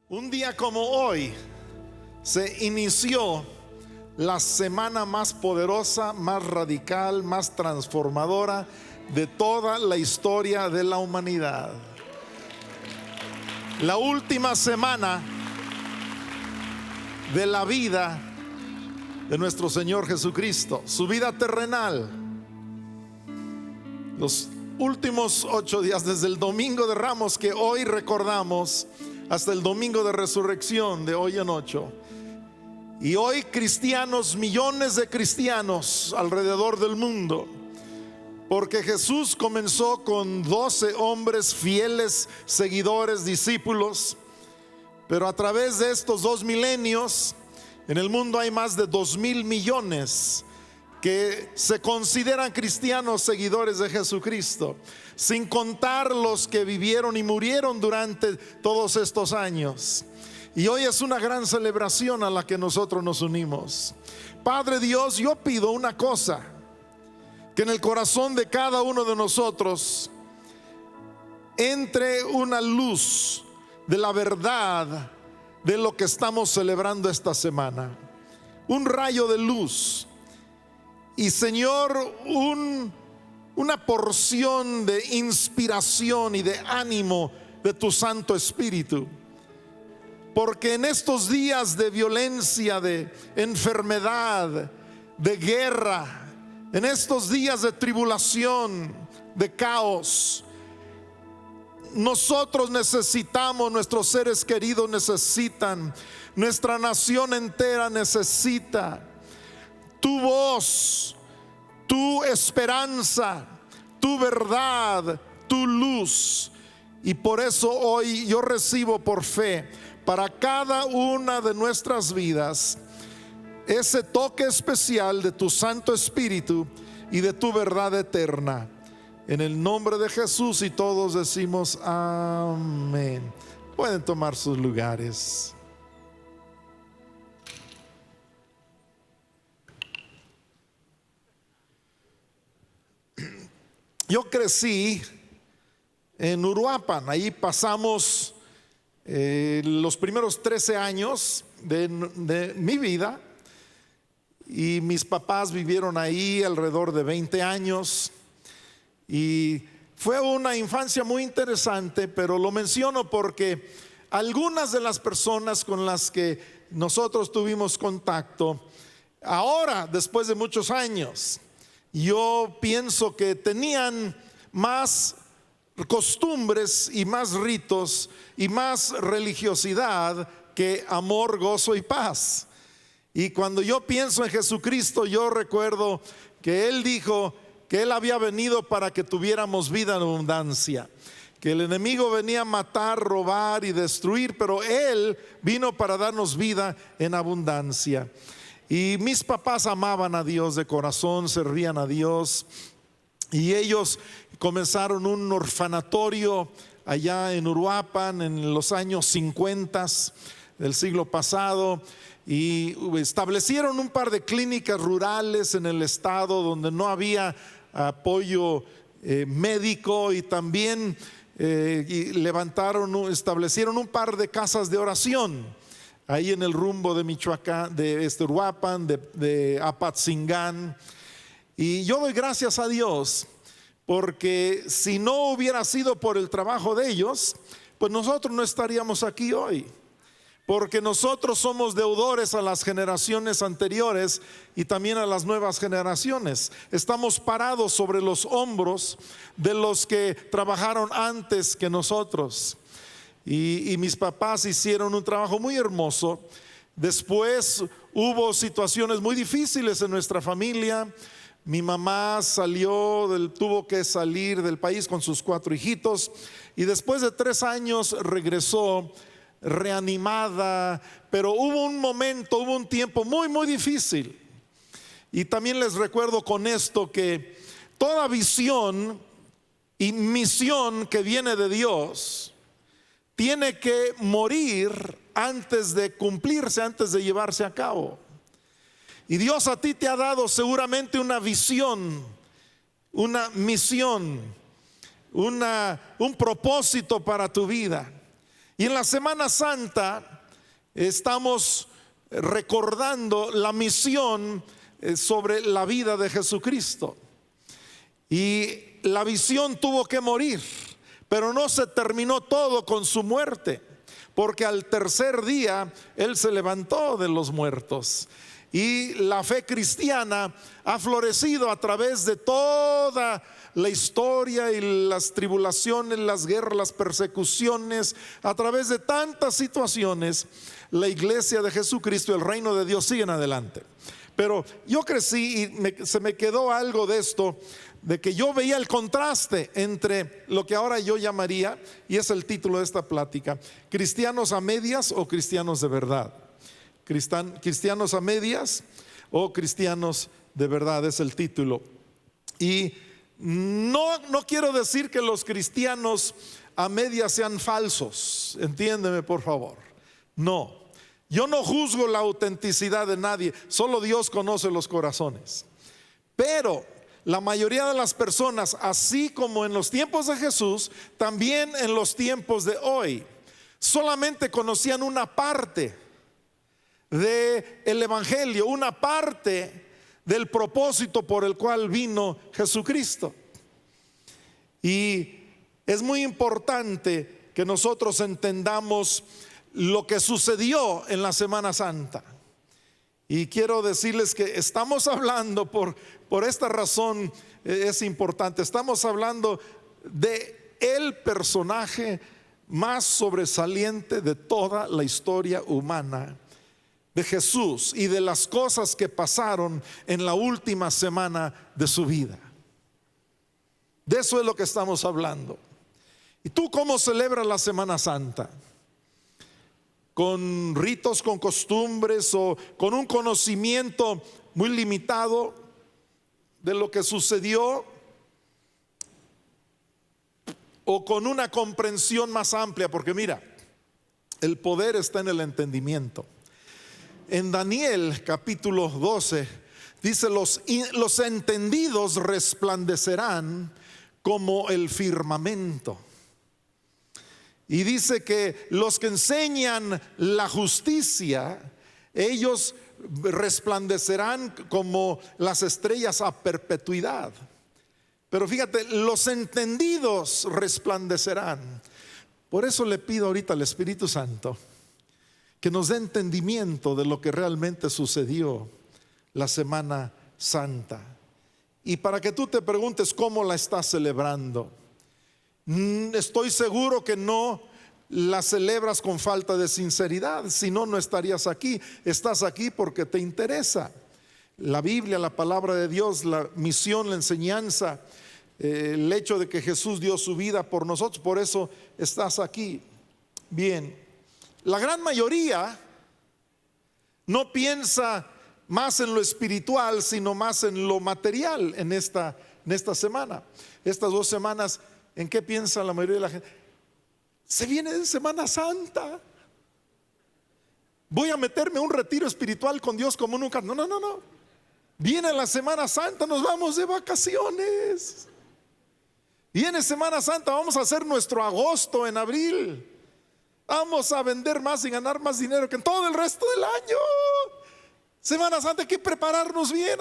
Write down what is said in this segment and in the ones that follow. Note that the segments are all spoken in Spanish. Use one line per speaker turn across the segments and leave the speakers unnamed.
Un día como hoy se inició la semana más poderosa, más radical, más transformadora de toda la historia de la humanidad. La última semana de la vida de nuestro Señor Jesucristo, su vida terrenal. Los últimos 8 días, desde el domingo de Ramos que hoy recordamos, hasta el domingo de resurrección de hoy en 8. Y hoy cristianos, millones de cristianos alrededor del mundo, porque Jesús comenzó con 12 hombres fieles, seguidores, discípulos, pero a través de estos 2 milenios en el mundo hay más de 2,000 millones que se consideran cristianos, seguidores de Jesucristo, sin contar los que vivieron y murieron durante todos estos años. Y hoy es una gran celebración a la que nosotros nos unimos. Padre Dios, yo pido una cosa: que en el corazón de cada uno de nosotros entre una luz de la verdad de lo que estamos celebrando esta semana, un rayo de luz. Y Señor, una porción de inspiración y de ánimo de tu Santo Espíritu. Porque en estos días de violencia, de enfermedad, de guerra, en estos días de tribulación, de caos, nosotros necesitamos, nuestros seres queridos necesitan, nuestra nación entera necesita tu voz, tu esperanza, tu verdad, tu luz. Y por eso hoy yo recibo por fe para cada una de nuestras vidas ese toque especial de tu Santo Espíritu y de tu verdad eterna. En el nombre de Jesús, y todos decimos amén. Pueden tomar sus lugares. Yo crecí en Uruapan. Ahí pasamos los primeros 13 años de mi vida, y mis papás vivieron ahí alrededor de 20 años. Y fue una infancia muy interesante, pero lo menciono porque algunas de las personas con las que nosotros tuvimos contacto, ahora, después de muchos años, yo pienso que tenían más costumbres y más ritos y más religiosidad que amor, gozo y paz. Y cuando yo pienso en Jesucristo, yo recuerdo que Él dijo que Él había venido para que tuviéramos vida en abundancia, que el enemigo venía a matar, robar y destruir, pero Él vino para darnos vida en abundancia. Y mis papás amaban a Dios de corazón, servían a Dios, y ellos comenzaron un orfanatorio allá en Uruapan en los años 50 del siglo pasado, y establecieron un par de clínicas rurales en el estado donde no había apoyo médico, y también establecieron un par de casas de oración ahí en el rumbo de Michoacán, de Uruapan, de Apatzingán. Y yo doy gracias a Dios, porque si no hubiera sido por el trabajo de ellos, pues nosotros no estaríamos aquí hoy. Porque nosotros somos deudores a las generaciones anteriores y también a las nuevas generaciones. Estamos parados sobre los hombros de los que trabajaron antes que nosotros. Y mis papás hicieron un trabajo muy hermoso. Después hubo situaciones muy difíciles en nuestra familia. Mi mamá tuvo que salir del país con sus 4 hijitos, y después de 3 años regresó reanimada, pero hubo un tiempo muy muy difícil. Y también les recuerdo con esto que toda visión y misión que viene de Dios tiene que morir antes de cumplirse, antes de llevarse a cabo. Y Dios a ti te ha dado seguramente una visión, una misión, un propósito para tu vida. Y en la Semana Santa estamos recordando la misión sobre la vida de Jesucristo. Y la visión tuvo que morir, pero no se terminó todo con su muerte, porque al tercer día Él se levantó de los muertos. Y la fe cristiana ha florecido a través de toda la historia y las tribulaciones, las guerras, las persecuciones. A través de tantas situaciones, la iglesia de Jesucristo y el reino de Dios siguen adelante. Pero yo crecí y se me quedó algo de esto, de que yo veía el contraste entre lo que ahora yo llamaría, y es el título de esta plática, cristianos a medias o cristianos de verdad. Cristianos a medias o cristianos de verdad es el título. Y no quiero decir que los cristianos a medias sean falsos, entiéndeme por favor. No, yo no juzgo la autenticidad de nadie, solo Dios conoce los corazones. Pero la mayoría de las personas, así como en los tiempos de Jesús, también en los tiempos de hoy, solamente conocían una parte del evangelio, una parte del propósito por el cual vino Jesucristo. Y es muy importante que nosotros entendamos lo que sucedió en la Semana Santa. Y quiero decirles que estamos hablando, por esta razón es importante, estamos hablando de el personaje más sobresaliente de toda la historia humana, de Jesús, y de las cosas que pasaron en la última semana de su vida. De eso es lo que estamos hablando. ¿Y tú cómo celebras la Semana Santa? ¿Con ritos, con costumbres o con un conocimiento muy limitado de lo que sucedió? ¿O con una comprensión más amplia? Porque mira, el poder está en el entendimiento. En Daniel capítulo 12 dice: los entendidos resplandecerán como el firmamento. Y dice que los que enseñan la justicia, ellos resplandecerán como las estrellas a perpetuidad. Pero fíjate, los entendidos resplandecerán. Por eso le pido ahorita al Espíritu Santo que nos dé entendimiento de lo que realmente sucedió la Semana Santa. Y para que tú te preguntes cómo la estás celebrando. Estoy seguro que no la celebras con falta de sinceridad, si no, no estarías aquí. Estás aquí porque te interesa la Biblia, la palabra de Dios, la misión, la enseñanza, el hecho de que Jesús dio su vida por nosotros. Por eso estás aquí. Bien, la gran mayoría no piensa más en lo espiritual, sino más en lo material en esta semana. Estas 2 semanas, ¿en qué piensa la mayoría de la gente? Se viene de Semana Santa. Voy a meterme a un retiro espiritual con Dios como nunca. No. Viene la Semana Santa, nos vamos de vacaciones. Viene Semana Santa, vamos a hacer nuestro agosto en abril. Vamos a vender más y ganar más dinero que en todo el resto del año. Semana Santa hay que prepararnos bien,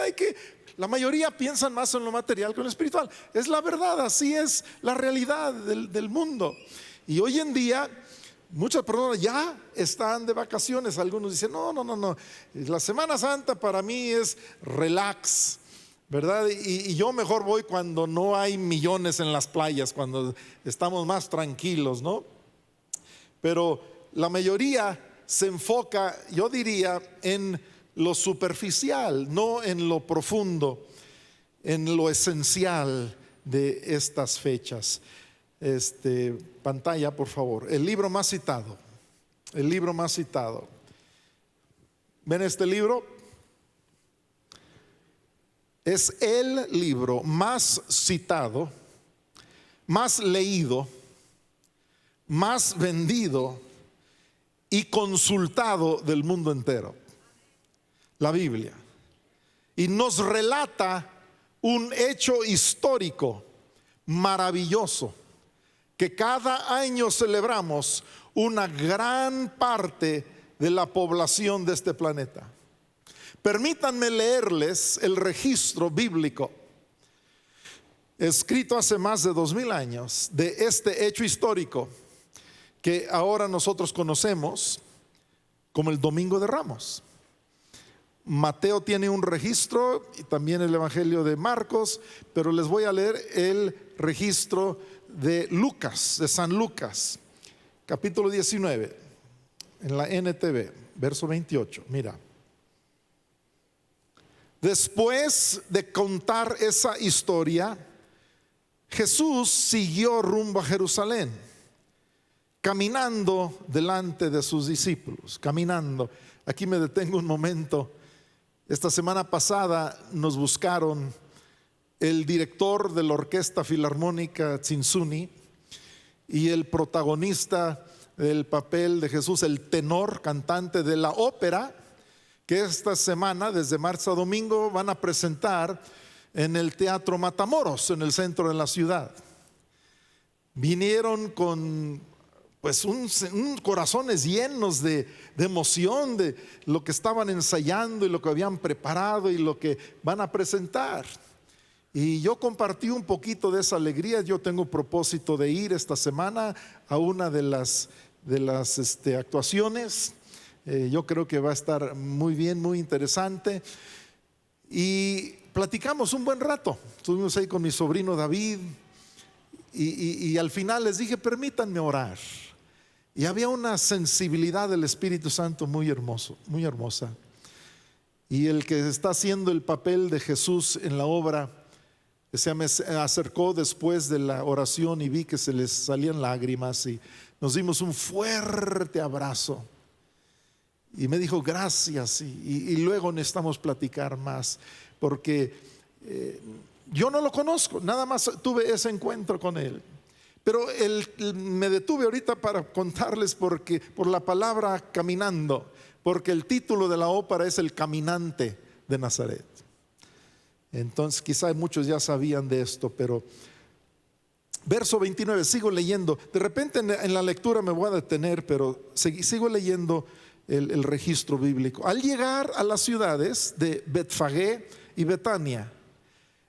la mayoría piensan más en lo material que en lo espiritual. Es la verdad, así es la realidad del mundo. Y hoy en día muchas personas ya están de vacaciones. Algunos dicen no, la Semana Santa para mí es relax, ¿verdad? Y yo mejor voy cuando no hay millones en las playas, cuando estamos más tranquilos, ¿no? Pero la mayoría se enfoca, yo diría, en lo superficial, no en lo profundo, en lo esencial de estas fechas. Pantalla, por favor. El libro más citado. ¿Ven este libro? Es el libro más citado, más leído, más vendido y consultado del mundo entero. La Biblia. Y nos relata un hecho histórico maravilloso que cada año celebramos, una gran parte de la población de este planeta. Permítanme leerles el registro bíblico escrito hace más de 2000 años de este hecho histórico que ahora nosotros conocemos como el Domingo de Ramos. Mateo tiene un registro y también el Evangelio de Marcos, pero les voy a leer el registro de Lucas, de San Lucas, capítulo 19, en la NTV, verso 28. Mira. Después de contar esa historia, Jesús siguió rumbo a Jerusalén, caminando delante de sus discípulos, caminando. Aquí me detengo un momento. Esta semana pasada nos buscaron el director de la Orquesta Filarmónica Tzintzuni y el protagonista del papel de Jesús, el tenor cantante de la ópera, que esta semana, desde marzo a domingo, van a presentar en el Teatro Matamoros, en el centro de la ciudad. Vinieron con pues corazones llenos de emoción de lo que estaban ensayando y lo que habían preparado y lo que van a presentar. Y yo compartí un poquito de esa alegría. Yo tengo propósito de ir esta semana a una de las actuaciones. Yo creo que va a estar muy bien, muy interesante. Y platicamos un buen rato. Estuvimos ahí con mi sobrino David. Y al final les dije, permítanme orar. Y había una sensibilidad del Espíritu Santo muy hermoso, muy hermosa. Y el que está haciendo el papel de Jesús en la obra se me acercó después de la oración y vi que se les salían lágrimas y nos dimos un fuerte abrazo. Y me dijo gracias y luego necesitamos platicar más porque yo no lo conozco, nada más tuve ese encuentro con él. Pero me detuve ahorita para contarles por la palabra caminando, porque el título de la ópera es El Caminante de Nazaret. Entonces quizá muchos ya sabían de esto, pero verso 29, sigo leyendo. De repente en la lectura me voy a detener, pero sigo leyendo el registro bíblico. Al llegar a las ciudades de Betfagé y Betania,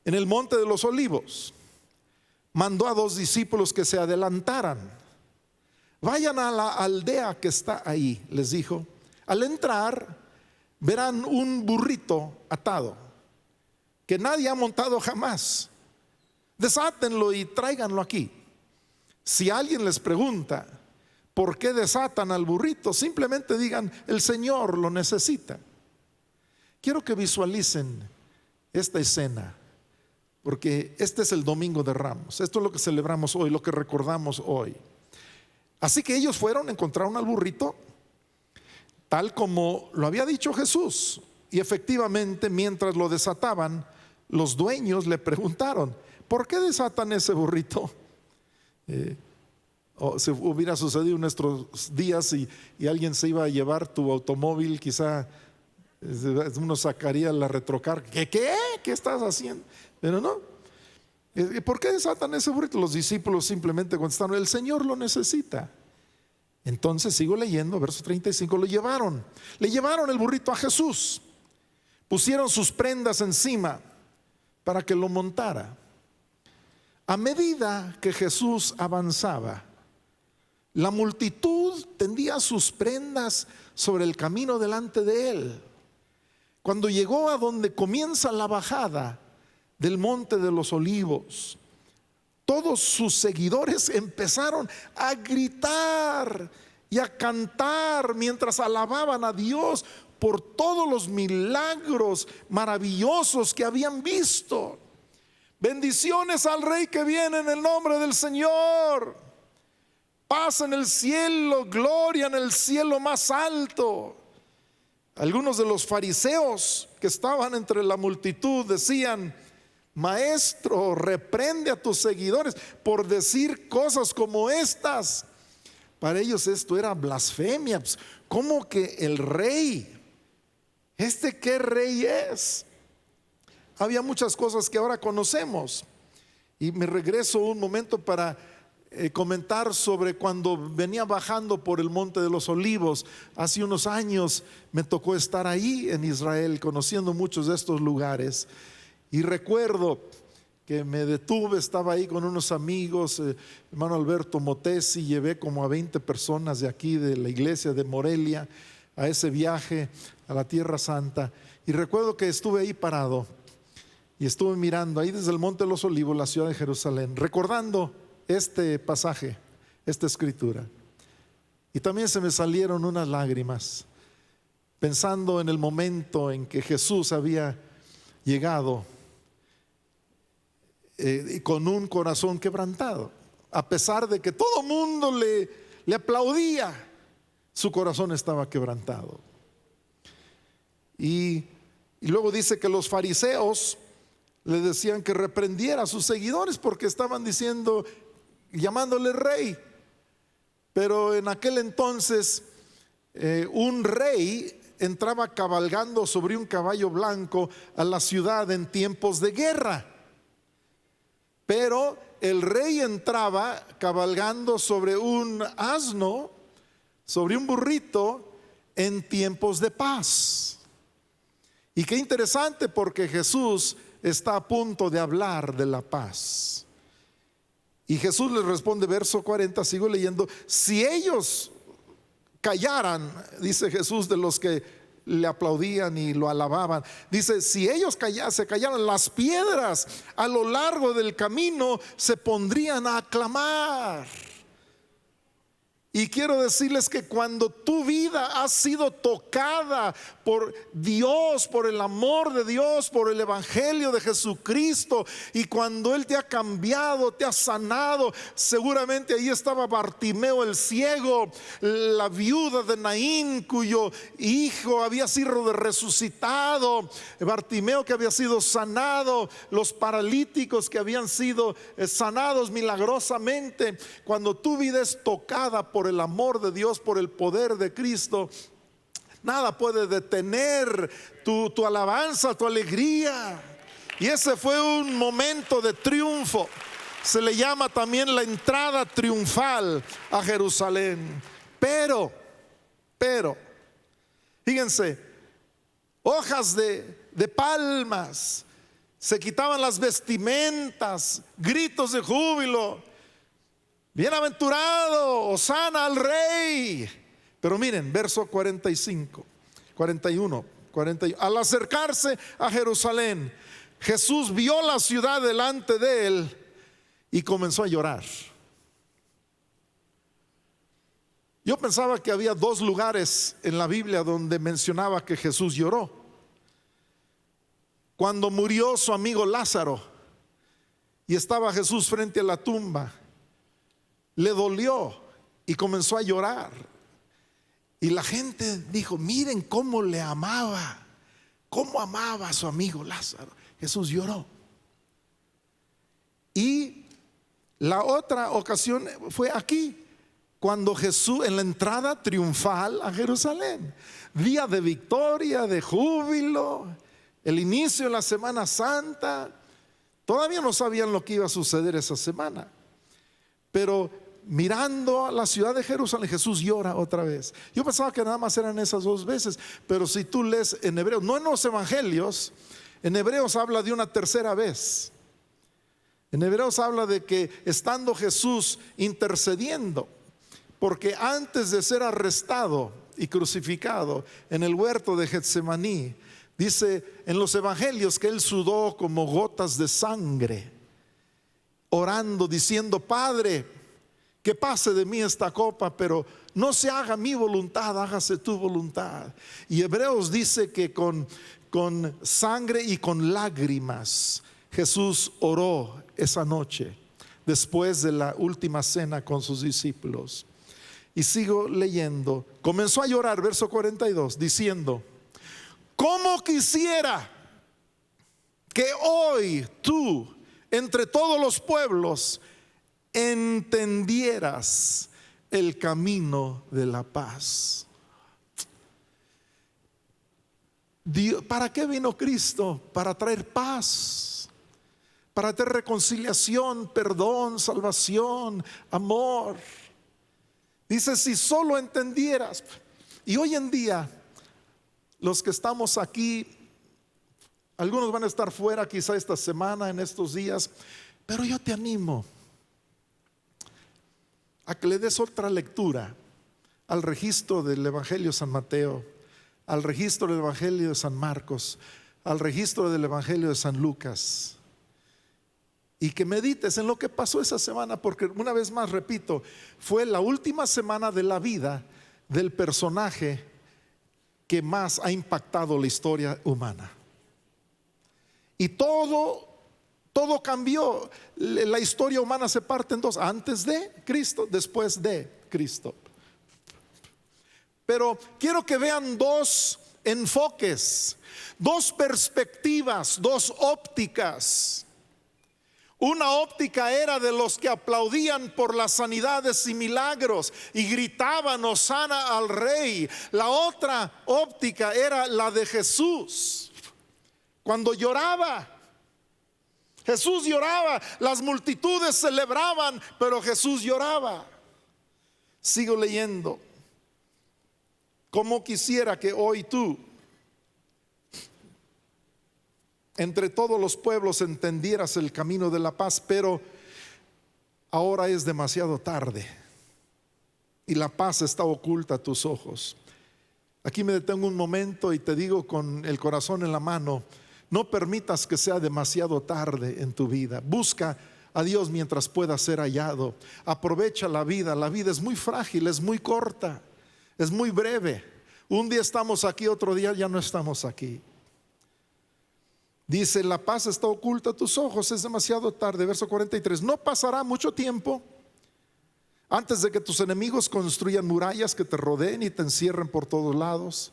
en el monte de los Olivos, mandó a 2 discípulos que se adelantaran. Vayan a la aldea que está ahí, les dijo. Al entrar verán un burrito atado que nadie ha montado jamás. Desátenlo y tráiganlo aquí. Si alguien les pregunta por qué desatan al burrito, simplemente digan, el Señor lo necesita. Quiero que visualicen esta escena, porque este es el Domingo de Ramos. Esto es lo que celebramos hoy, lo que recordamos hoy. Así que ellos fueron, encontraron al burrito tal como lo había dicho Jesús. Y efectivamente, mientras lo desataban, los dueños le preguntaron, ¿por qué desatan ese burrito? O si hubiera sucedido en nuestros días y alguien se iba a llevar tu automóvil, quizá uno sacaría la retrocar. ¿Qué estás haciendo? Pero no. ¿Por qué desatan ese burrito? Los discípulos simplemente contestaron, el Señor lo necesita. Entonces sigo leyendo, verso 35, le llevaron el burrito a Jesús, pusieron sus prendas encima para que lo montara. A medida que Jesús avanzaba, la multitud tendía sus prendas sobre el camino delante de él. Cuando llegó a donde comienza la bajada del monte de los Olivos, todos sus seguidores empezaron a gritar y a cantar mientras alababan a Dios por todos los milagros maravillosos que habían visto. Bendiciones al Rey que viene en el nombre del Señor. Paz en el cielo, gloria en el cielo más alto. Algunos de los fariseos que estaban entre la multitud decían, Maestro, reprende a tus seguidores por decir cosas como estas. Para ellos esto era blasfemia. ¿Cómo que el rey? ¿Qué rey es? Había muchas cosas que ahora conocemos. Y me regreso un momento para comentar sobre cuando venía bajando por el Monte de los Olivos. Hace unos años me tocó estar ahí en Israel, conociendo muchos de estos lugares. Y recuerdo que me detuve, estaba ahí con unos amigos, hermano Alberto Motesi, llevé como a 20 personas de aquí, de la iglesia de Morelia, a ese viaje a la Tierra Santa. Y recuerdo que estuve ahí parado y estuve mirando ahí desde el Monte de los Olivos, la ciudad de Jerusalén, recordando este pasaje, esta escritura. Y también se me salieron unas lágrimas, pensando en el momento en que Jesús había llegado con un corazón quebrantado. A pesar de que todo el mundo le aplaudía, su corazón estaba quebrantado. Y luego dice que los fariseos le decían que reprendiera a sus seguidores porque estaban diciendo, llamándole rey. Pero en aquel entonces un rey entraba cabalgando sobre un caballo blanco a la ciudad en tiempos de guerra. Pero el rey entraba cabalgando sobre un asno, sobre un burrito, en tiempos de paz. Y qué interesante, porque Jesús está a punto de hablar de la paz. Y Jesús les responde, verso 40, sigo leyendo: si ellos callaran, dice Jesús, de los que le aplaudían y lo alababan, dice, si ellos se callaran, las piedras a lo largo del camino se pondrían a aclamar. Y quiero decirles que cuando tu vida ha sido tocada por Dios, por el amor de Dios, por el evangelio de Jesucristo, y cuando Él te ha cambiado, te ha sanado, seguramente ahí estaba Bartimeo el ciego, la viuda de Naín cuyo hijo había sido resucitado, Bartimeo que había sido sanado, los paralíticos que habían sido sanados milagrosamente. Cuando tu vida es tocada por el amor de Dios, por el poder de Cristo, nada puede detener tu alabanza, tu alegría. Y ese fue un momento de triunfo. Se le llama también la entrada triunfal a Jerusalén. Pero, fíjense, hojas de palmas, se quitaban las vestimentas, gritos de júbilo. Bienaventurado, hosana al rey. Pero miren, verso 41. Al acercarse a Jerusalén, Jesús vio la ciudad delante de él y comenzó a llorar. Yo pensaba que había dos lugares en la Biblia donde mencionaba que Jesús lloró. Cuando murió su amigo Lázaro y estaba Jesús frente a la tumba, le dolió y comenzó a llorar. Y la gente dijo, miren cómo le amaba, cómo amaba a su amigo Lázaro. Jesús lloró. Y la otra ocasión fue aquí, cuando Jesús, en la entrada triunfal a Jerusalén, día de victoria, de júbilo, el inicio de la Semana Santa. Todavía no sabían lo que iba a suceder esa semana, pero mirando a la ciudad de Jerusalén, Jesús llora otra vez. Yo pensaba que nada más eran esas dos veces, pero si tú lees en Hebreos, no en los evangelios, en Hebreos habla de una tercera vez. En Hebreos habla de que estando Jesús intercediendo, porque antes de ser arrestado y crucificado en el huerto de Getsemaní, dice en los evangelios que él sudó como gotas de sangre, orando, diciendo, Padre, que pase de mí esta copa, pero no se haga mi voluntad, hágase tu voluntad. Y Hebreos dice que con sangre y con lágrimas Jesús oró esa noche, después de la última cena con sus discípulos. Y sigo leyendo, comenzó a llorar, verso 42, diciendo, ¿cómo quisiera que hoy tú, entre todos los pueblos, entendieras el camino de la paz? ¿Para qué vino Cristo? Para traer paz, para tener reconciliación, perdón, salvación, amor. Dice, si solo entendieras. Y hoy en día, los que estamos aquí, algunos van a estar fuera quizá esta semana, en estos días, pero yo te animo a que le des otra lectura al registro del Evangelio de San Mateo, al registro del Evangelio de San Marcos, al registro del Evangelio de San Lucas, y que medites en lo que pasó esa semana, porque una vez más repito, fue la última semana de la vida del personaje que más ha impactado la historia humana. Y todo cambió. La historia humana se parte en dos: antes de Cristo, después de Cristo. Pero quiero que vean dos enfoques, dos perspectivas, dos ópticas. Una óptica era de los que aplaudían por las sanidades y milagros y gritaban hosana al rey. La otra óptica era la de Jesús. Cuando lloraba, Jesús lloraba, las multitudes celebraban, pero Jesús lloraba. Sigo leyendo. Como quisiera que hoy tú, entre todos los pueblos, entendieras el camino de la paz, pero ahora es demasiado tarde y la paz está oculta a tus ojos. Aquí me detengo un momento y te digo con el corazón en la mano: no permitas que sea demasiado tarde en tu vida. Busca a Dios mientras pueda ser hallado. Aprovecha la vida. La vida es muy frágil, es muy corta, es muy breve. Un día estamos aquí, otro día ya no estamos aquí. Dice, la paz está oculta a tus ojos, es demasiado tarde. Verso 43, no pasará mucho tiempo antes de que tus enemigos construyan murallas que te rodeen y te encierren por todos lados.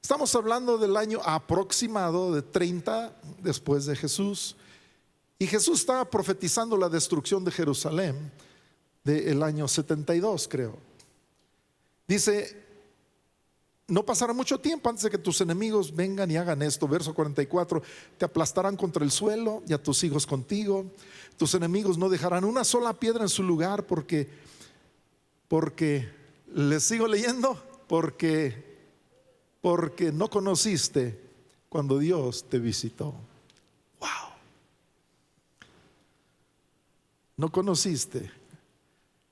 Estamos hablando del año aproximado de 30 después de Jesús. Y Jesús estaba profetizando la destrucción de Jerusalén del año 72, creo. Dice, no pasará mucho tiempo antes de que tus enemigos vengan y hagan esto. Verso 44, te aplastarán contra el suelo y a tus hijos contigo. Tus enemigos no dejarán una sola piedra en su lugar, porque les sigo leyendo, porque no conociste cuando Dios te visitó. Wow. No conociste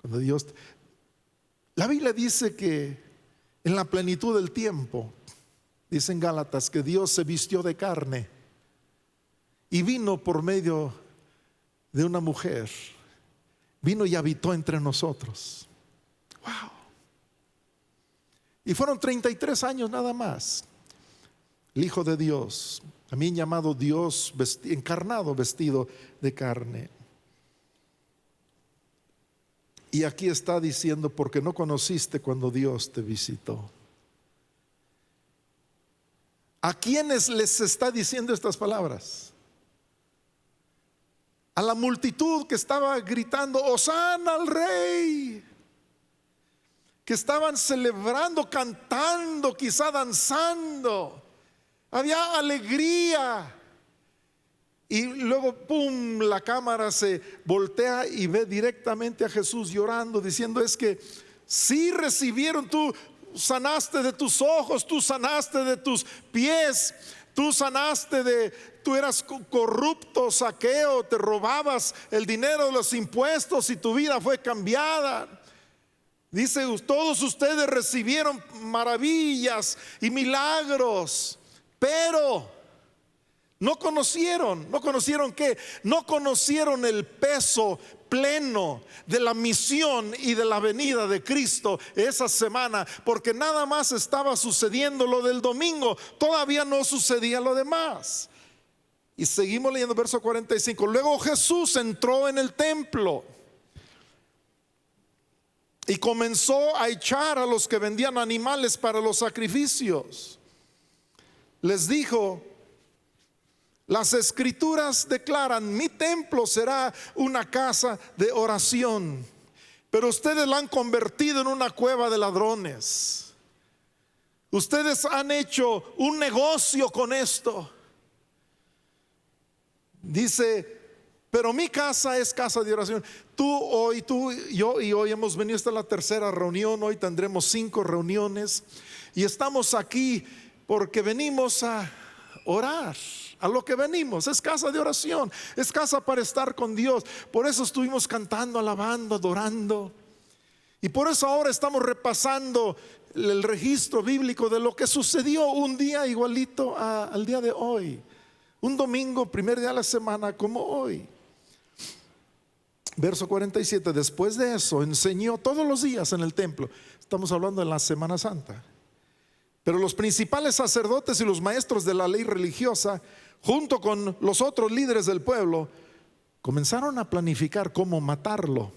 cuando Dios La Biblia dice que en la plenitud del tiempo, dice en Gálatas, que Dios se vistió de carne y vino por medio de una mujer, vino y habitó entre nosotros. Wow. Y fueron 33 años nada más. El Hijo de Dios, también llamado Dios encarnado, vestido de carne. Y aquí está diciendo, porque no conociste cuando Dios te visitó. ¿A quiénes les está diciendo estas palabras? A la multitud que estaba gritando hosana al rey, que estaban celebrando, cantando, quizá danzando. Había alegría. Y luego, pum, la cámara se voltea y ve directamente a Jesús llorando, diciendo, es que sí recibieron, tú sanaste de tus ojos, tú sanaste de tus pies, tú tú eras corrupto, saqueo, te robabas el dinero de los impuestos y tu vida fue cambiada. Dice, todos ustedes recibieron maravillas y milagros, pero no conocieron qué, no conocieron el peso pleno de la misión y de la venida de Cristo esa semana, porque nada más estaba sucediendo lo del domingo, todavía no sucedía lo demás. Y seguimos leyendo verso 45. Luego Jesús entró en el templo y comenzó a echar a los que vendían animales para los sacrificios. Les dijo, las escrituras declaran, mi templo será una casa de oración, pero ustedes la han convertido en una cueva de ladrones. Ustedes han hecho un negocio con esto. Dice: pero mi casa es casa de oración. Tú, yo y hoy hemos venido, esta es la tercera reunión, hoy tendremos 5 reuniones y estamos aquí porque venimos a orar. A lo que venimos, es casa de oración, es casa para estar con Dios. Por eso estuvimos cantando, alabando, adorando. Y por eso ahora estamos repasando el registro bíblico de lo que sucedió un día igualito al día de hoy. Un domingo, primer día de la semana como hoy. Verso 47, después de eso enseñó todos los días en el templo. Estamos hablando de la Semana Santa. Pero los principales sacerdotes y los maestros de la ley religiosa, junto con los otros líderes del pueblo, comenzaron a planificar cómo matarlo.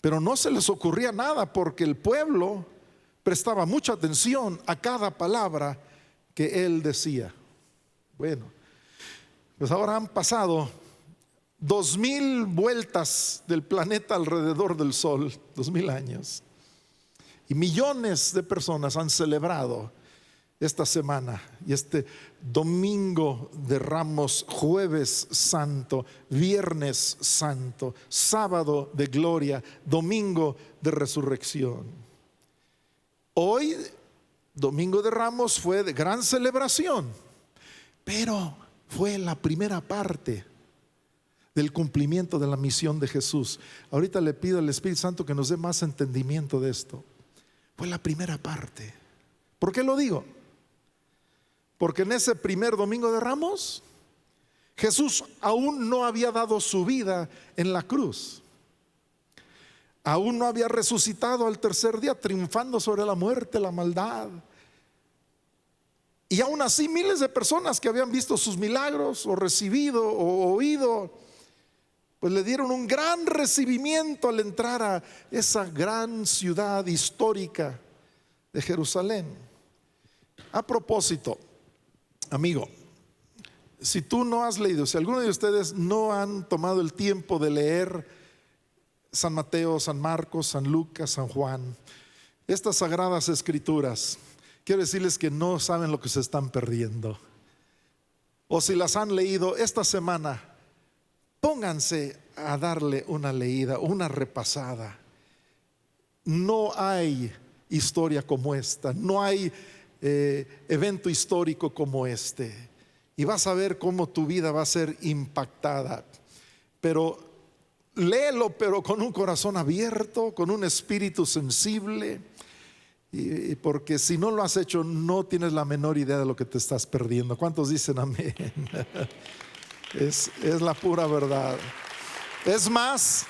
Pero no se les ocurría nada porque el pueblo prestaba mucha atención a cada palabra que él decía. Bueno, pues ahora han pasado 2000 vueltas del planeta alrededor del sol, 2000 años. Y millones de personas han celebrado esta semana y este domingo de Ramos, jueves santo, viernes santo, sábado de gloria, domingo de resurrección. Hoy, domingo de Ramos, fue de gran celebración, pero fue la primera parte del cumplimiento de la misión de Jesús. Ahorita le pido al Espíritu Santo que nos dé más entendimiento de esto. Fue la primera parte. ¿Por qué lo digo? Porque en ese primer domingo de Ramos, Jesús aún no había dado su vida en la cruz. Aún no había resucitado al tercer día, triunfando sobre la muerte, la maldad. Y aún así miles de personas que habían visto sus milagros o recibido o oído, pues le dieron un gran recibimiento al entrar a esa gran ciudad histórica de Jerusalén. A propósito, amigo, si tú no has leído, si alguno de ustedes no han tomado el tiempo de leer San Mateo, San Marcos, San Lucas, San Juan, estas sagradas escrituras, quiero decirles que no saben lo que se están perdiendo. O si las han leído esta semana, pónganse a darle una leída, una repasada. No hay historia como esta, no hay evento histórico como este. Y vas a ver cómo tu vida va a ser impactada. Pero léelo, pero con un corazón abierto, con un espíritu sensible. Y porque si no lo has hecho, no tienes la menor idea de lo que te estás perdiendo. ¿Cuántos dicen amén? Es la pura verdad. Es más,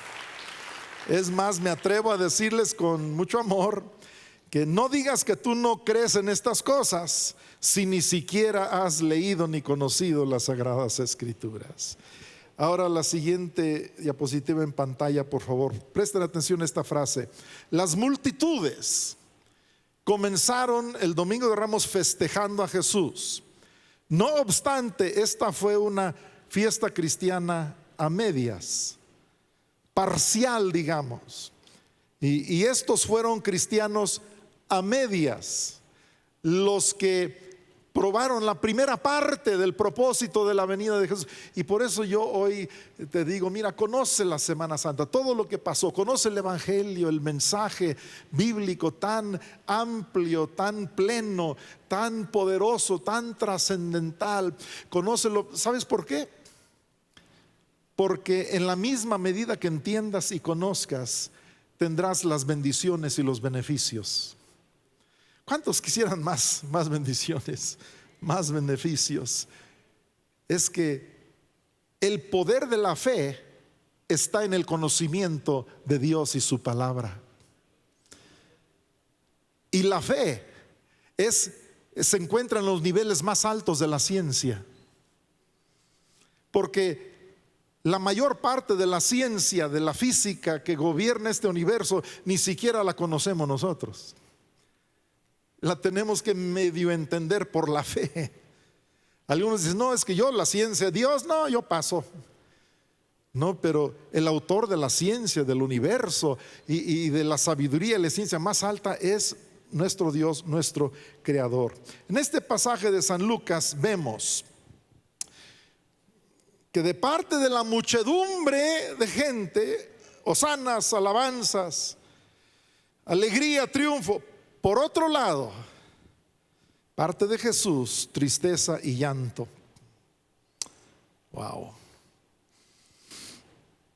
me atrevo a decirles con mucho amor que no digas que tú no crees en estas cosas si ni siquiera has leído ni conocido las Sagradas Escrituras. Ahora la siguiente diapositiva en pantalla, por favor. Presten atención a esta frase. Las multitudes comenzaron el domingo de Ramos festejando a Jesús. No obstante, esta fue una fiesta cristiana a medias, parcial, digamos. Y estos fueron cristianos a medias, los que probaron la primera parte del propósito de la venida de Jesús. Y por eso yo hoy te digo, mira, conoce la Semana Santa, todo lo que pasó, conoce el Evangelio, el mensaje bíblico tan amplio, tan pleno, tan poderoso, tan trascendental. Conócelo. ¿Sabes por qué? Porque en la misma medida que entiendas y conozcas, tendrás las bendiciones y los beneficios. ¿Cuántos quisieran más bendiciones, más beneficios? Es que el poder de la fe está en el conocimiento de Dios y su palabra. Y la fe se encuentra en los niveles más altos de la ciencia. Porque la mayor parte de la ciencia, de la física que gobierna este universo, ni siquiera la conocemos nosotros. La tenemos que medio entender por la fe. Algunos dicen, no, es que yo la ciencia, Dios, no, yo paso. No, pero el autor de la ciencia, del universo y de la sabiduría y la ciencia más alta es nuestro Dios, nuestro Creador. En este pasaje de San Lucas vemos que de parte de la muchedumbre de gente, hosanas, alabanzas, alegría, triunfo. Por otro lado, parte de Jesús, tristeza y llanto. Wow.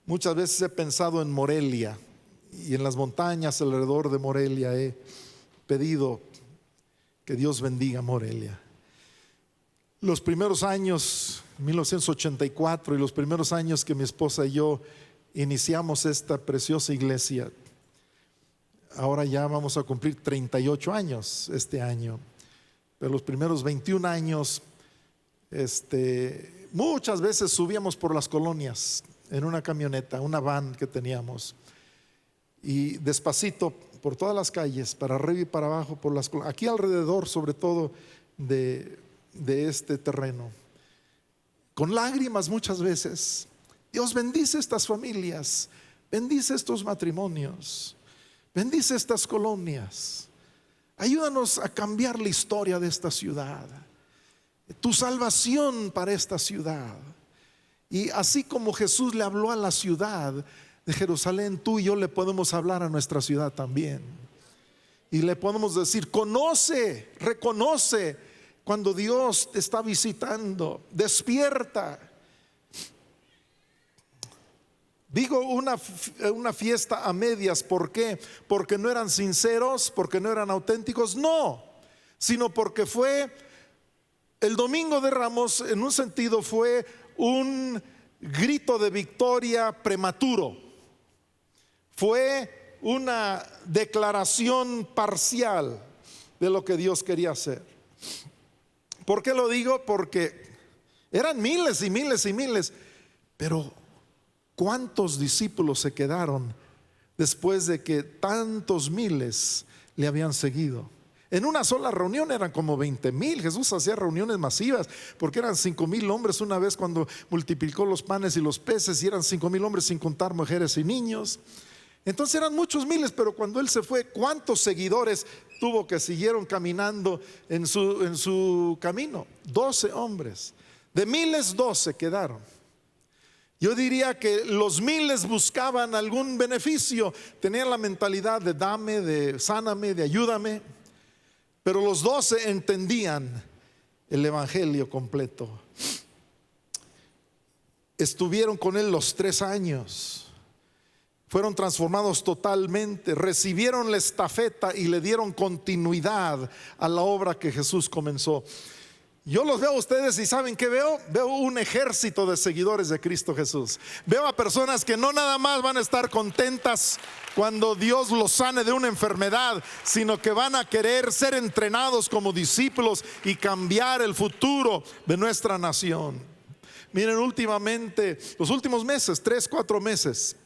Muchas veces he pensado en Morelia y en las montañas alrededor de Morelia. He pedido que Dios bendiga Morelia. Los primeros años, 1984, y los primeros años que mi esposa y yo iniciamos esta preciosa iglesia, ahora ya vamos a cumplir 38 años este año, pero los primeros 21 años, muchas veces subíamos por las colonias en una camioneta, una van que teníamos, y despacito por todas las calles, para arriba y para abajo, por las colonias, aquí alrededor sobre todo de este terreno, con lágrimas muchas veces. Dios bendice estas familias, bendice estos matrimonios, bendice estas colonias. Ayúdanos a cambiar la historia de esta ciudad, tu salvación para esta ciudad. Y así como Jesús le habló a la ciudad de Jerusalén, tú y yo le podemos hablar a nuestra ciudad también. Y le podemos decir: conoce, reconoce cuando Dios te está visitando, despierta. Digo una fiesta a medias, ¿por qué? Porque no eran sinceros, porque no eran auténticos, no, sino porque fue el Domingo de Ramos, en un sentido fue un grito de victoria prematuro, fue una declaración parcial de lo que Dios quería hacer. ¿Por qué lo digo? Porque eran miles y miles y miles, pero ¿cuántos discípulos se quedaron después de que tantos miles le habían seguido? En una sola reunión eran como 20,000. Jesús hacía reuniones masivas porque eran 5,000 hombres una vez cuando multiplicó los panes y los peces, y eran 5,000 hombres sin contar mujeres y niños. Entonces eran muchos miles, pero cuando Él se fue, ¿cuántos seguidores tuvo que siguieron caminando en su camino? 12 hombres. De miles, 12 quedaron. Yo diría que los miles buscaban algún beneficio, tenían la mentalidad de dame, de sáname, de ayúdame, pero los 12 entendían el evangelio completo. Estuvieron con Él los 3 años. Fueron transformados totalmente, recibieron la estafeta y le dieron continuidad a la obra que Jesús comenzó. Yo los veo a ustedes y ¿saben qué veo? Veo un ejército de seguidores de Cristo Jesús. Veo a personas que no nada más van a estar contentas cuando Dios los sane de una enfermedad, sino que van a querer ser entrenados como discípulos y cambiar el futuro de nuestra nación. Miren, últimamente, los últimos meses, 3, 4 meses,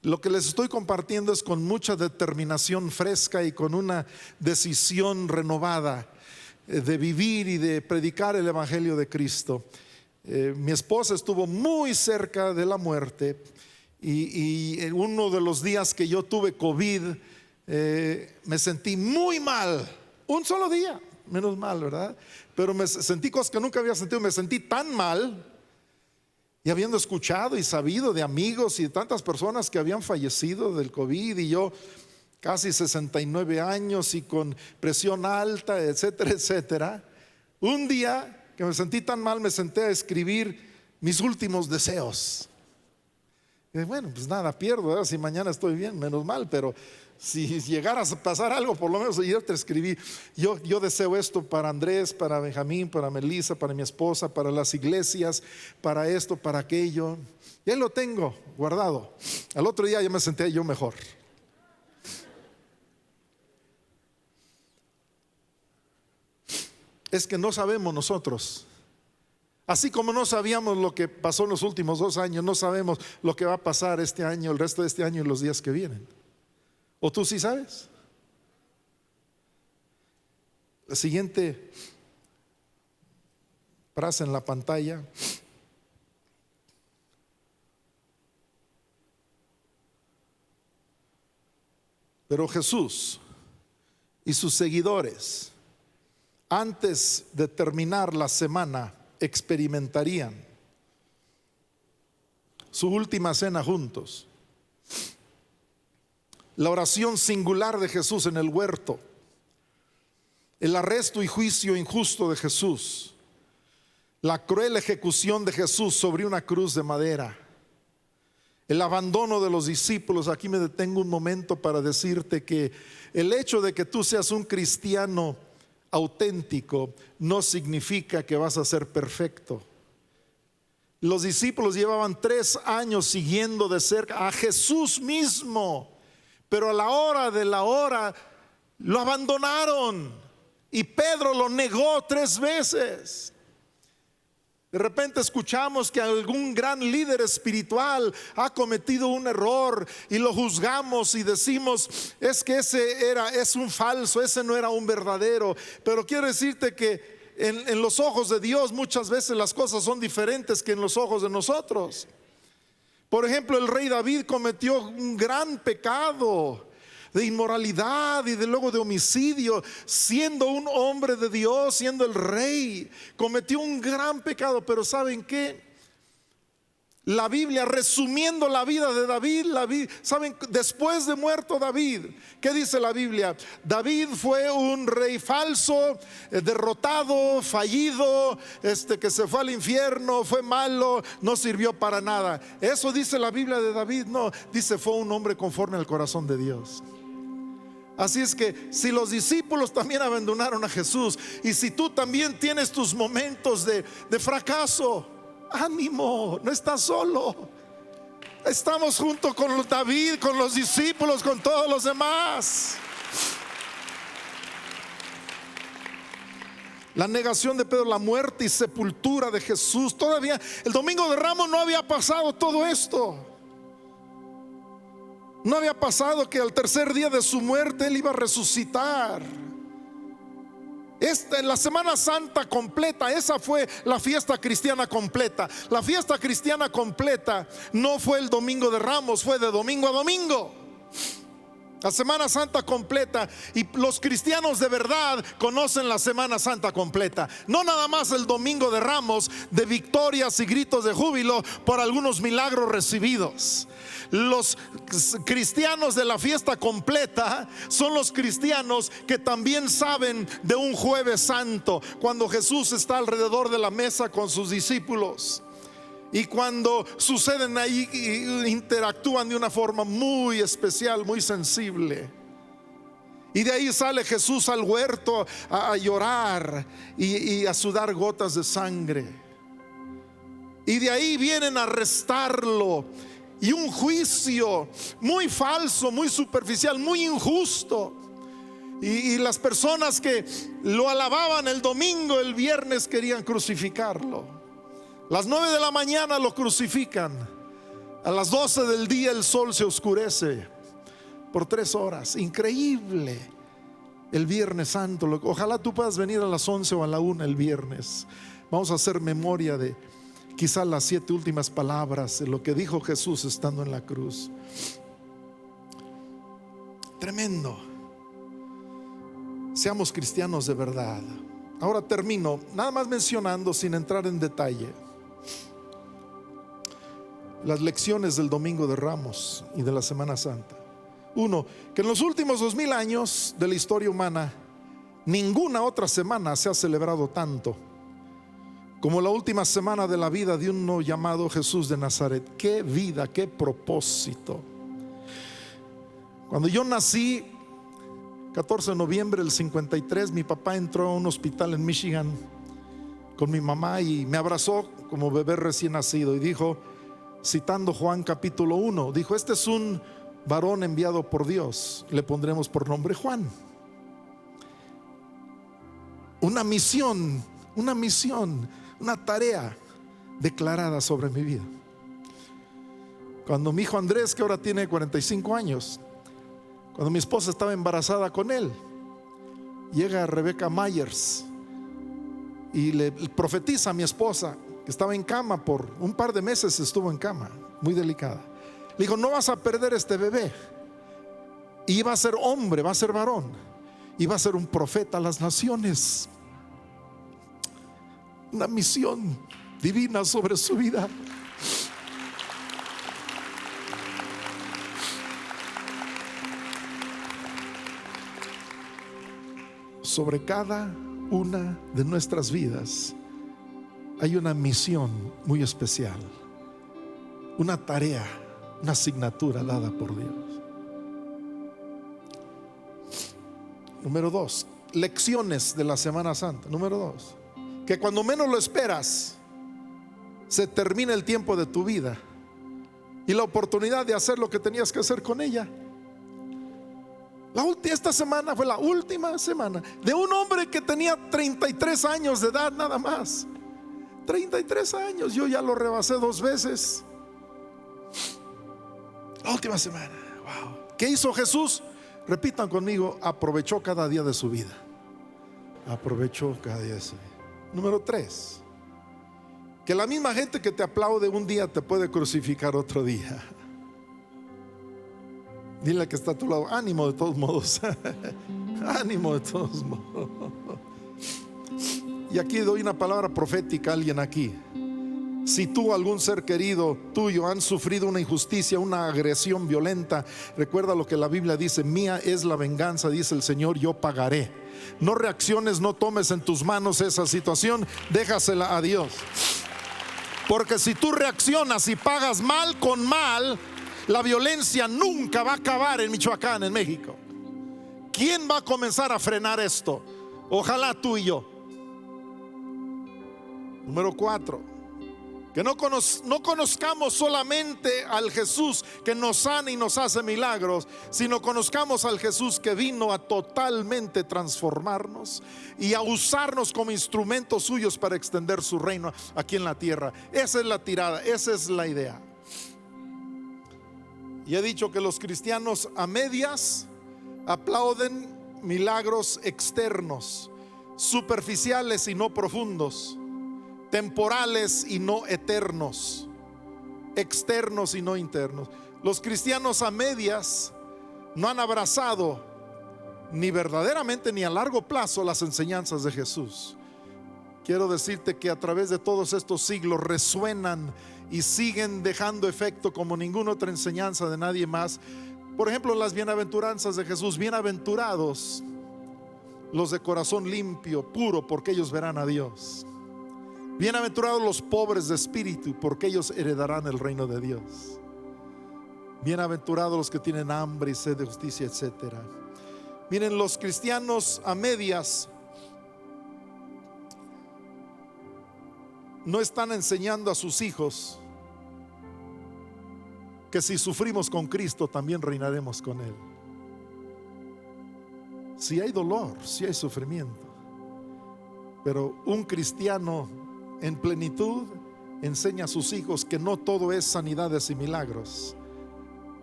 lo que les estoy compartiendo es con mucha determinación fresca y con una decisión renovada de vivir y de predicar el evangelio de Cristo. Mi esposa estuvo muy cerca de la muerte, y en uno de los días que yo tuve COVID, me sentí muy mal. Un solo día, menos mal, ¿verdad? Pero me sentí cosas que nunca había sentido. Me sentí tan mal, y habiendo escuchado y sabido de amigos y de tantas personas que habían fallecido del COVID, y yo casi 69 años y con presión alta, etcétera, etcétera. Un día que me sentí tan mal, me senté a escribir mis últimos deseos. Y bueno, pues nada pierdo, ¿verdad? Si mañana estoy bien, menos mal, pero si llegara a pasar algo, por lo menos yo te escribí: yo deseo esto para Andrés, para Benjamín, para Melissa, para mi esposa, para las iglesias, para esto, para aquello. Y ahí lo tengo guardado. Al otro día ya me senté yo mejor. Es que no sabemos nosotros. Así como no sabíamos lo que pasó en los últimos 2 años, no sabemos lo que va a pasar este año, el resto de este año y los días que vienen. ¿O tú sí sabes? La siguiente frase en la pantalla. Pero Jesús y sus seguidores, antes de terminar la semana, experimentarían su última cena juntos. La oración singular de Jesús en el huerto. El arresto y juicio injusto de Jesús. La cruel ejecución de Jesús sobre una cruz de madera. El abandono de los discípulos. Aquí me detengo un momento para decirte que el hecho de que tú seas un cristiano auténtico no significa que vas a ser perfecto. Los discípulos llevaban 3 años siguiendo de cerca a Jesús mismo, pero a la hora de la hora lo abandonaron y Pedro lo negó 3 veces. De repente escuchamos que algún gran líder espiritual ha cometido un error y lo juzgamos y decimos, es que es un falso, ese no era un verdadero. Pero quiero decirte que en los ojos de Dios muchas veces las cosas son diferentes que en los ojos de nosotros. Por ejemplo, el rey David cometió un gran pecado de inmoralidad y luego de homicidio, siendo un hombre de Dios, siendo el rey, cometió un gran pecado. Pero ¿saben qué? La Biblia, resumiendo la vida de David, ¿saben? Después de muerto David, ¿qué dice la Biblia? David fue un rey falso, derrotado, fallido, que se fue al infierno, fue malo, no sirvió para nada. Eso dice la Biblia de David. No, dice fue un hombre conforme al corazón de Dios. Así es que si los discípulos también abandonaron a Jesús, y si tú también tienes tus momentos de fracaso, ánimo, no estás solo. Estamos junto con David, con los discípulos, con todos los demás. La negación de Pedro, la muerte y sepultura de Jesús. Todavía el domingo de Ramos no había pasado todo esto. No había pasado que al tercer día de su muerte Él iba a resucitar. La Semana Santa completa, esa fue la fiesta cristiana completa. La fiesta cristiana completa no fue el domingo de Ramos, fue de domingo a domingo. La Semana Santa completa. Y los cristianos de verdad conocen la Semana Santa completa. No nada más el domingo de Ramos, de victorias y gritos de júbilo por algunos milagros recibidos. Los cristianos de la fiesta completa son los cristianos que también saben de un jueves santo, cuando Jesús está alrededor de la mesa con sus discípulos. Y cuando suceden ahí, interactúan de una forma muy especial, muy sensible. Y de ahí sale Jesús al huerto a llorar y a sudar gotas de sangre. Y de ahí vienen a arrestarlo. Y un juicio muy falso, muy superficial, muy injusto. Y las personas que lo alababan el domingo, el viernes querían crucificarlo. Las 9 de la mañana lo crucifican. A las 12 del día el sol se oscurece por 3 horas. Increíble. El Viernes Santo. Ojalá tú puedas venir a las 11 o a la 1 el viernes. Vamos a hacer memoria de quizás las 7 últimas palabras de lo que dijo Jesús estando en la cruz. Tremendo. Seamos cristianos de verdad. Ahora termino nada más mencionando, sin entrar en detalle, las lecciones del Domingo de Ramos y de la Semana Santa. 1, que en los últimos 2000 años de la historia humana, ninguna otra semana se ha celebrado tanto como la última semana de la vida de uno llamado Jesús de Nazaret. Qué vida, qué propósito. Cuando yo nací, 14 de noviembre del 53, mi papá entró a un hospital en Michigan con mi mamá y me abrazó como bebé recién nacido y dijo, citando Juan capítulo 1, dijo: este es un varón enviado por Dios, le pondremos por nombre Juan. Una misión, una tarea declarada sobre mi vida. Cuando mi hijo Andrés, que ahora tiene 45 años, cuando mi esposa estaba embarazada con él, llega Rebecca Myers y le profetiza a mi esposa, que estaba en cama por un par de meses, estuvo en cama, muy delicada. Le dijo: no vas a perder este bebé, y va a ser hombre, va a ser varón, y va a ser un profeta a las naciones. Una misión divina sobre su vida. sobre cada una de nuestras vidas hay una misión muy especial, una tarea, una asignatura dada por Dios. Número 2, lecciones de la Semana Santa. Número 2, que cuando menos lo esperas, se termina el tiempo de tu vida y la oportunidad de hacer lo que tenías que hacer con ella. Esta semana fue la última semana de un hombre que tenía 33 años de edad nada más. 33 años, yo ya lo rebasé 2 veces. La última semana, wow. ¿Qué hizo Jesús? Repitan conmigo: aprovechó cada día de su vida. Aprovechó cada día de su vida. Número 3, que la misma gente que te aplaude un día te puede crucificar otro día. Dile que está a tu lado: ánimo de todos modos. Ánimo de todos modos. Y aquí doy una palabra profética a alguien aquí. Si tú o algún ser querido tuyo han sufrido una injusticia, una agresión violenta, recuerda lo que la Biblia dice: mía es la venganza, dice el Señor, yo pagaré. No reacciones, no tomes en tus manos esa situación, déjasela a Dios. Porque si tú reaccionas y pagas mal con mal, la violencia nunca va a acabar en Michoacán, en México. ¿Quién va a comenzar a frenar esto? Ojalá tú y yo. Número 4, que no conozcamos solamente al Jesús que nos sana y nos hace milagros, sino conozcamos al Jesús que vino a totalmente transformarnos y a usarnos como instrumentos suyos para extender su reino aquí en la tierra. Esa es la tirada, esa es la idea. Y he dicho que los cristianos a medias aplauden milagros externos, superficiales y no profundos, temporales y no eternos, externos y no internos. Los cristianos a medias no han abrazado ni verdaderamente ni a largo plazo las enseñanzas de Jesús. Quiero decirte que a través de todos estos siglos resuenan y siguen dejando efecto como ninguna otra enseñanza de nadie más. Por ejemplo, las bienaventuranzas de Jesús: bienaventurados los de corazón limpio, puro, porque ellos verán a Dios. Bienaventurados los pobres de espíritu, porque ellos heredarán el reino de Dios. Bienaventurados los que tienen hambre y sed de justicia, etcétera. Miren, los cristianos a medias no están enseñando a sus hijos que si sufrimos con Cristo también reinaremos con Él. Si hay dolor, si hay sufrimiento, pero un cristiano en plenitud enseña a sus hijos que no todo es sanidades y milagros.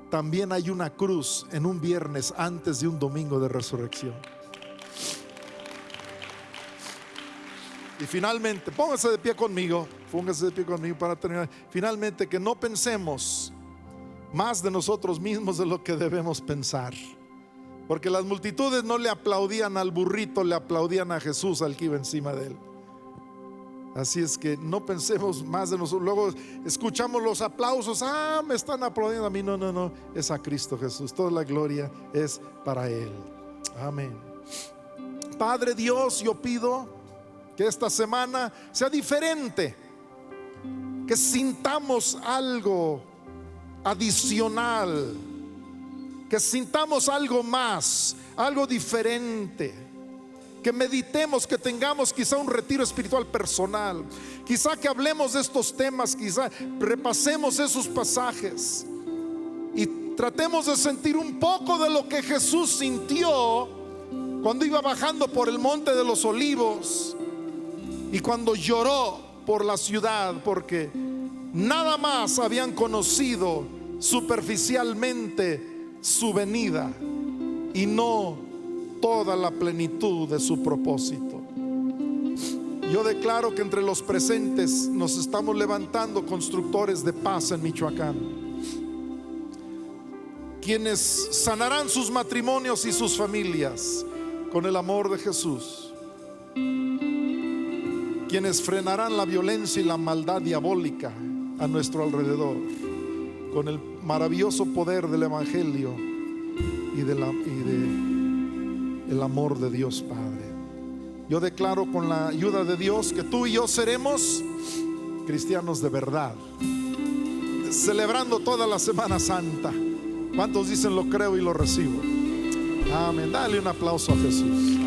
También hay una cruz en un viernes antes de un domingo de resurrección. Y finalmente, póngase de pie conmigo para terminar. Finalmente, que no pensemos más de nosotros mismos de lo que debemos pensar, porque las multitudes no le aplaudían al burrito, le aplaudían a Jesús, al que iba encima de él. Así es que no pensemos más de nosotros. Luego escuchamos los aplausos: me están aplaudiendo a mí. No, es a Cristo Jesús. Toda la gloria es para Él. Amén. Padre Dios, yo pido que esta semana sea diferente, que sintamos algo adicional, que sintamos algo más, algo diferente, que meditemos, que tengamos quizá un retiro espiritual personal, quizá que hablemos de estos temas, quizá repasemos esos pasajes y tratemos de sentir un poco de lo que Jesús sintió cuando iba bajando por el monte de los olivos y cuando lloró por la ciudad, porque nada más habían conocido superficialmente su venida y no toda la plenitud de su propósito. Yo declaro que entre los presentes nos estamos levantando constructores de paz en Michoacán, quienes sanarán sus matrimonios y sus familias con el amor de Jesús, quienes frenarán la violencia y la maldad diabólica a nuestro alrededor con el maravilloso poder del Evangelio y el amor de Dios Padre. Yo declaro con la ayuda de Dios que tú y yo seremos cristianos de verdad, celebrando toda la Semana Santa. ¿Cuántos dicen lo creo y lo recibo? Amén. Dale un aplauso a Jesús.